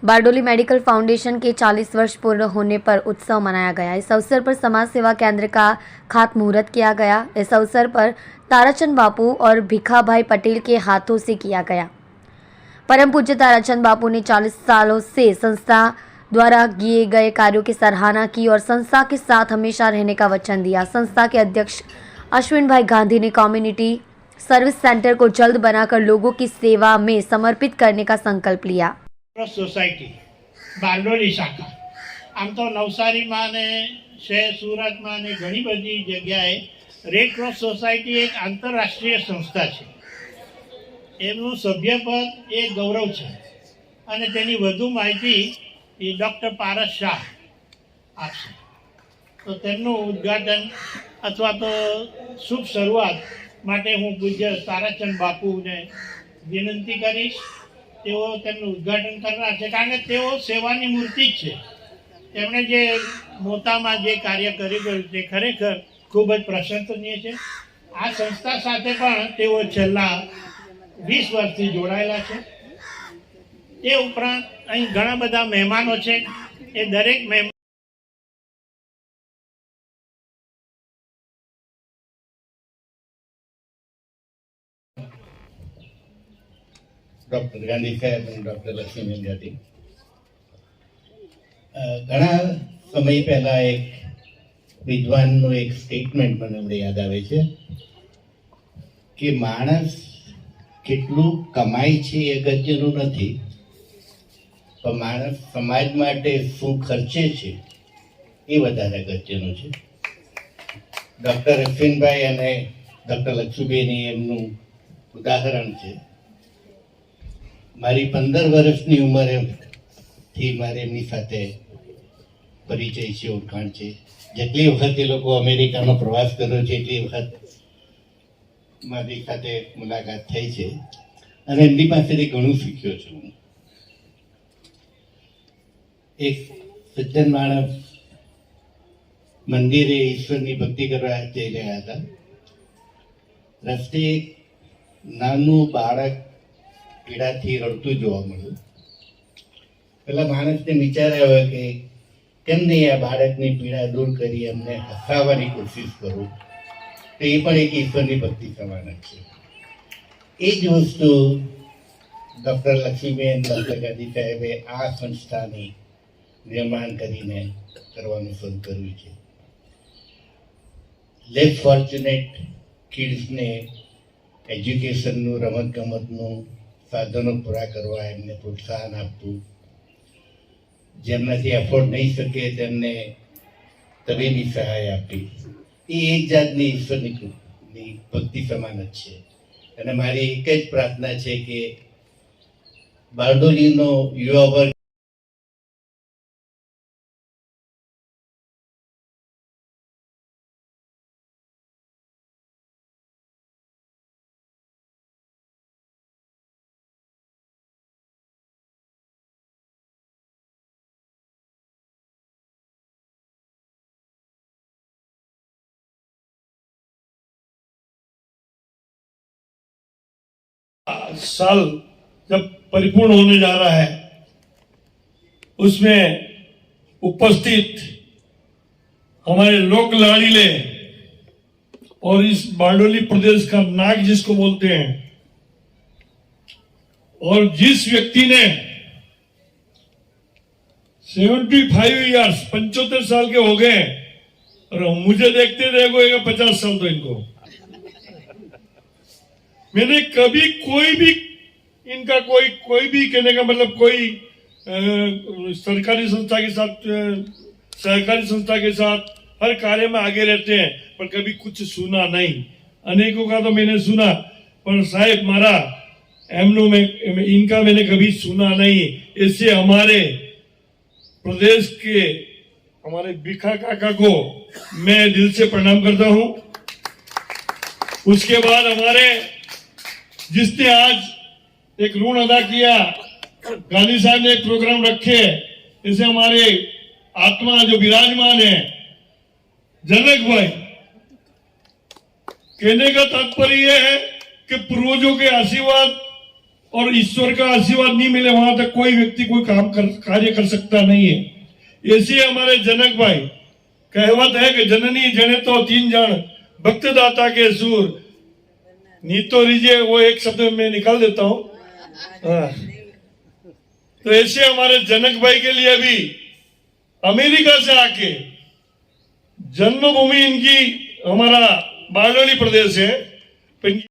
Bardoli medical foundation के 40 वर्ष पूर्ण होने पर उत्सव मनाया गया। इस अवसर पर समाज सेवा केंद्र का खातमुहूर्त किया गया। इस अवसर पर ताराचंद बापू और भिखाभाई पटेल के हाथों से किया गया। परम पूज्य ताराचंद बापू ने 40 सालों से संस्था द्वारा किए गए कार्यों की सराहना की और संस्था के साथ हमेशा रहने का वचन दिया। संस्था के अध्यक्ष अश्विन भाई गांधी ने कम्युनिटी सर्विस सेंटर को जल्द बनाकर लोगों की सेवा में समर्पित करने का संकल्प लिया। सोसायटी बारडोली शाखा आम तो नवसारी में ने शहर सूरत में ने घनी बधी जगह रेड क्रॉस सोसायटी एक आंतरराष्ट्रीय संस्था है। एमનું સભ્યપદ એ ગૌરવ છે અને તેની વધુ માહિતી એ ડૉક્ટર પારસ શાહ આપશે। તો તેમનું ઉદ્ઘાટન અથવા તો શુભ શરૂઆત માટે હું પૂજ્ય તારાચંદ બાપુને વિનંતી કરીશ। તેઓ તેમનું ઉદ્ઘાટન કરનાર છે કારણ કે તેઓ સેવાની મૂર્તિ જ છે। તેમણે જે મોતામાં જે કાર્ય કર્યું તે ખરેખર ખૂબ જ પ્રશંસનીય છે। આ સંસ્થા સાથે પણ તેઓ છેલ્લા 20 વર્ષથી જોડાયેલા છે। તે ઉપરાંત અહીં ઘણા બધા મહેમાનો છે। એ દરેક મહેમાન डॉक्टर गांधी साहब और डॉक्टर लक्ष्मी गांधी घना समय पहला एक विद्वान नो एक स्टेटमेंट મને યાદ આવે છે કે માણસ કેટલું કમાય છે એ અગત્યનું નથી, પણ માણસ સમાજ માટે શું ખર્ચે છે એ વધારે અગત્યનું છે। ડૉક્ટર અશ્વિનભાઈ અને ડૉક્ટર લક્ષ્મીબેનની એમનું ઉદાહરણ છે। મારી 15 વર્ષની ઉંમરેથી મારે એમની સાથે પરિચય છે, ઓળખાણ છે। જેટલી વખત એ લોકો અમેરિકાનો પ્રવાસ કર્યો છે એટલી વખત મારી સાથે મુલાકાત થઈ છે અને એમની પાસેથી ઘણું શીખ્યો છું। એક સજ્જન માણસ મંદિરે ઈશ્વરની ભક્તિ કરવા જઈ રહ્યા હતા। રસ્તે એક નાનું બાળક પીડાથી રડતું જોવા મળ્યું। પેલા માણસને વિચાર આવ્યો કે કેમ નહીં આ બાળકની પીડા દૂર કરી એમને હસાવવાની કોશિશ કરું। તો એ પણ એક ઈશ્વરની ભક્તિ સમાન જ છે। એ જ વસ્તુ ડૉક્ટર લક્ષ્મીબેન ડૉક્ટર ગાંધી સાહેબે આ સંસ્થાની નિર્માણ કરીને કરવાનું શરૂ કર્યું છે। લેસ ફોર્ચ્યુનેટ કિડ્સને એજ્યુકેશનનું, રમતગમતનું સાધનો પૂરા કરવા એમને પ્રોત્સાહન આપવું, જેમનાથી એફોર્ડ નહીં શકે તેમને તબીબી સહાય આપી, એ એક જાતની ઈશ્વરની ભક્તિ સમાન જ છે। અને મારી એક જ પ્રાર્થના છે કે બારડોલીનો યુવા વર્ગ साल जब परिपूर्ण होने जा रहा है उसमें उपस्थित हमारे लोक लाड़ीले और इस बारडोली प्रदेश का नाग जिसको बोलते हैं, और जिस व्यक्ति ने 75 इयर्स 75 साल के हो गए और मुझे देखते रहेगा 50 साल तो इनको मैंने कभी कोई भी इनका कोई भी कहने का मतलब कोई सरकारी संस्था के साथ, सहकारी संस्था के साथ हर कार्य में आगे रहते हैं, पर कभी कुछ सुना नहीं। अनेकों का तो मैंने सुना, पर साहेब मारा एमनो में इनका मैंने कभी सुना नहीं। इससे हमारे प्रदेश के हमारे भिखा काका को मैं दिल से प्रणाम करता हूं। उसके बाद हमारे जिसने आज एक ऋण अदा किया, गांधी साहब ने एक प्रोग्राम रखे, इसे हमारे आत्मा जो विराजमान है जनक भाई, कहने का तात्पर्य यह है कि पूर्वजों के आशीर्वाद और ईश्वर का आशीर्वाद नहीं मिले वहां तक कोई व्यक्ति कोई कार्य कर सकता नहीं है। ऐसे हमारे जनक भाई, कहवत है कि जननी जने तो तीन जन भक्त दाता के सूर, नीतो रीजिए वो एक शब्द में निकाल देता हूं। हाँ। तो ऐसे हमारे जनक भाई के लिए भी अमेरिका से आके जन्मभूमि इनकी हमारा बारडोली प्रदेश है।